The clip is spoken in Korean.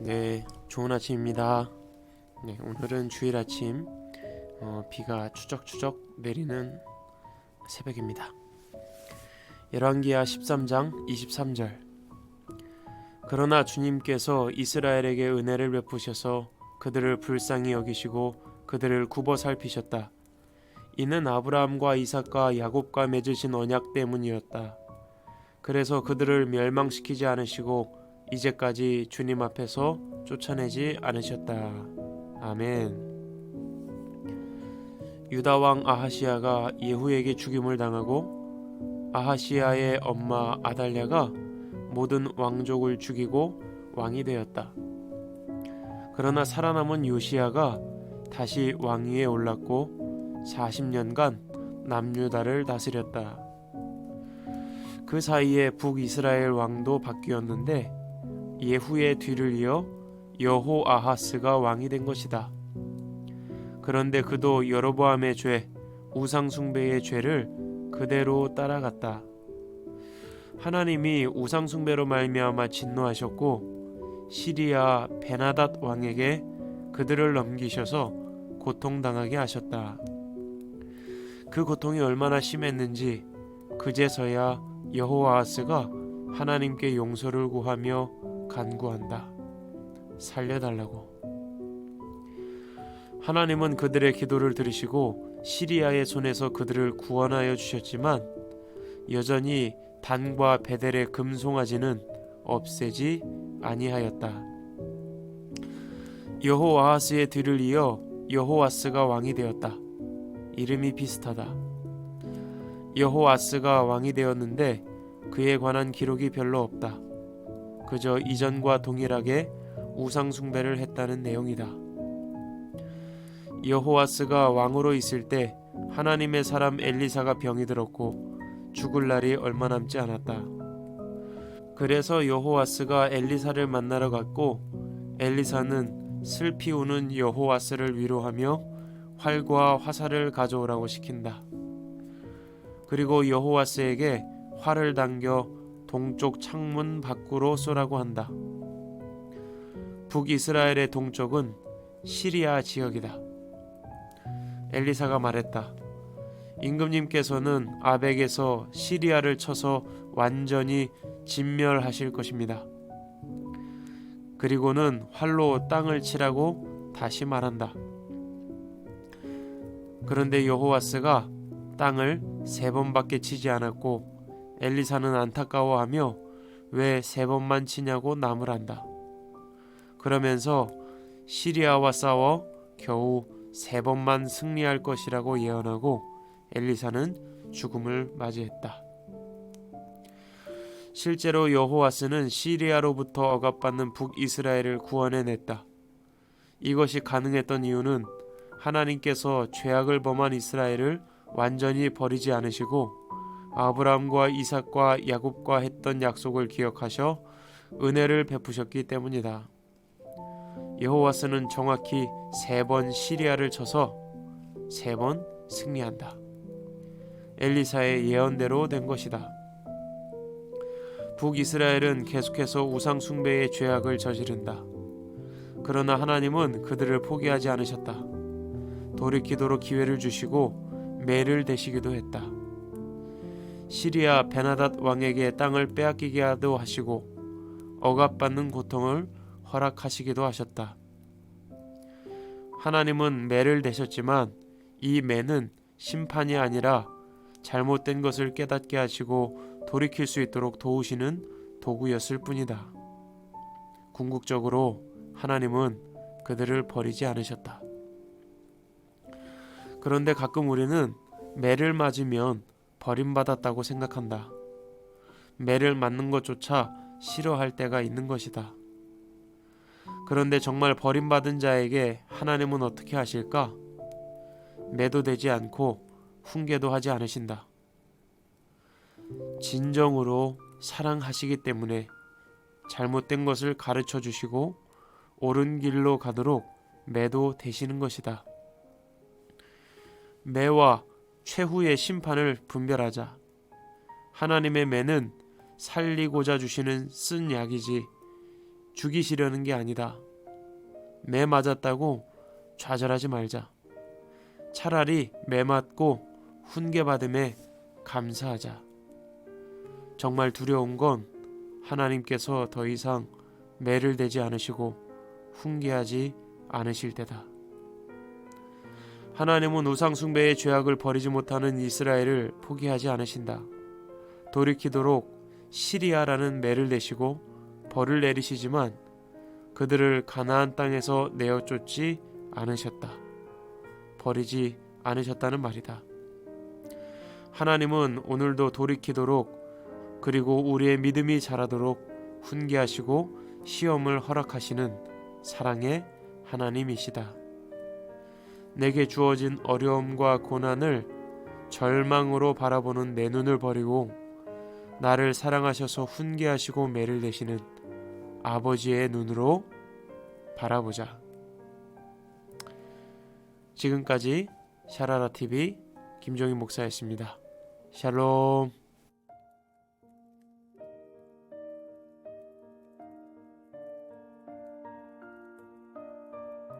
네, 좋은 아침입니다. 네, 오늘은 주일 아침 비가 추적추적 내리는 새벽입니다. 열왕기하 13장 23절. 그러나 주님께서 이스라엘에게 은혜를 베푸셔서 그들을 불쌍히 여기시고 그들을 굽어 살피셨다. 이는 아브라함과 이삭과 야곱과 맺으신 언약 때문이었다. 그래서 그들을 멸망시키지 않으시고 이제까지 주님 앞에서 쫓아내지 않으셨다. 아멘. 유다 왕 아하시야가 예후에게 죽임을 당하고 아하시야의 엄마 아달랴가 모든 왕족을 죽이고 왕이 되었다. 그러나 살아남은 요시야가 다시 왕위에 올랐고 40년간 남유다를 다스렸다. 그 사이에 북이스라엘 왕도 바뀌었는데 예후의 뒤를 이어 여호아하스가 왕이 된 것이다. 그런데 그도 여로보암의 죄, 우상숭배의 죄를 그대로 따라갔다. 하나님이 우상숭배로 말미암아 진노하셨고 시리아 베나닷 왕에게 그들을 넘기셔서 고통당하게 하셨다. 그 고통이 얼마나 심했는지 그제서야 여호아하스가 하나님께 용서를 구하며 간구한다. 살려달라고. 하나님은 그들의 기도를 들으시고 시리아의 손에서 그들을 구원하여 주셨지만 여전히 단과 베델의 금송아지는 없애지 아니하였다. 여호아하스의 뒤를 이어 여호아스가 왕이 되었다. 이름이 비슷하다. 여호아스가 왕이 되었는데 그에 관한 기록이 별로 없다. 그저 이전과 동일하게 우상숭배를 했다는 내용이다. 여호아스가 왕으로 있을 때 하나님의 사람 엘리사가 병이 들었고 죽을 날이 얼마 남지 않았다. 그래서 여호아스가 엘리사를 만나러 갔고 엘리사는 슬피 우는 여호아스를 위로하며 활과 화살을 가져오라고 시킨다. 그리고 여호아스에게 활을 당겨 동쪽 창문 밖으로 쏘라고 한다. 북이스라엘의 동쪽은 시리아 지역이다. 엘리사가 말했다. 임금님께서는 아벡에서 시리아를 쳐서 완전히 진멸하실 것입니다. 그리고는 활로 땅을 치라고 다시 말한다. 그런데 여호아스가 땅을 3번밖에 치지 않았고 엘리사는 안타까워하며 왜 3번만 치냐고 나무란다. 그러면서 시리아와 싸워 겨우 3번만 승리할 것이라고 예언하고 엘리사는 죽음을 맞이했다. 실제로 여호아스는 시리아로부터 억압받는 북이스라엘을 구원해냈다. 이것이 가능했던 이유는 하나님께서 죄악을 범한 이스라엘을 완전히 버리지 않으시고 아브라함과 이삭과 야곱과 했던 약속을 기억하셔 은혜를 베푸셨기 때문이다. 여호와스는 정확히 3번 시리아를 쳐서 3번 승리한다. 엘리사의 예언대로 된 것이다. 북이스라엘은 계속해서 우상숭배의 죄악을 저지른다. 그러나 하나님은 그들을 포기하지 않으셨다. 돌이키도록 기회를 주시고 매를 대시기도 했다. 시리아 베나닷 왕에게 땅을 빼앗기게 하도 하시고 억압받는 고통을 허락하시기도 하셨다. 하나님은 매를 대셨지만 이 매는 심판이 아니라 잘못된 것을 깨닫게 하시고 돌이킬 수 있도록 도우시는 도구였을 뿐이다. 궁극적으로 하나님은 그들을 버리지 않으셨다. 그런데 가끔 우리는 매를 맞으면 버림받았다고 생각한다. 매를 맞는 것조차 싫어할 때가 있는 것이다. 그런데 정말 버림받은 자에게 하나님은 어떻게 하실까? 매도 되지 않고 훈계도 하지 않으신다. 진정으로 사랑하시기 때문에 잘못된 것을 가르쳐 주시고 옳은 길로 가도록 매도 되시는 것이다. 매와 최후의 심판을 분별하자. 하나님의 매는 살리고자 주시는 쓴 약이지 죽이시려는 게 아니다. 매 맞았다고 좌절하지 말자. 차라리 매 맞고 훈계받음에 감사하자. 정말 두려운 건 하나님께서 더 이상 매를 대지 않으시고 훈계하지 않으실 때다. 하나님은 우상 숭배의 죄악을 버리지 못하는 이스라엘을 포기하지 않으신다. 돌이키도록 시리아라는 매를 내시고 벌을 내리시지만 그들을 가나안 땅에서 내어 쫓지 않으셨다. 버리지 않으셨다는 말이다. 하나님은 오늘도 돌이키도록 그리고 우리의 믿음이 자라도록 훈계하시고 시험을 허락하시는 사랑의 하나님이시다. 내게 주어진 어려움과 고난을 절망으로 바라보는 내 눈을 버리고 나를 사랑하셔서 훈계하시고 매를 내시는 아버지의 눈으로 바라보자. 지금까지 샤라라TV 김종인 목사였습니다. 샬롬.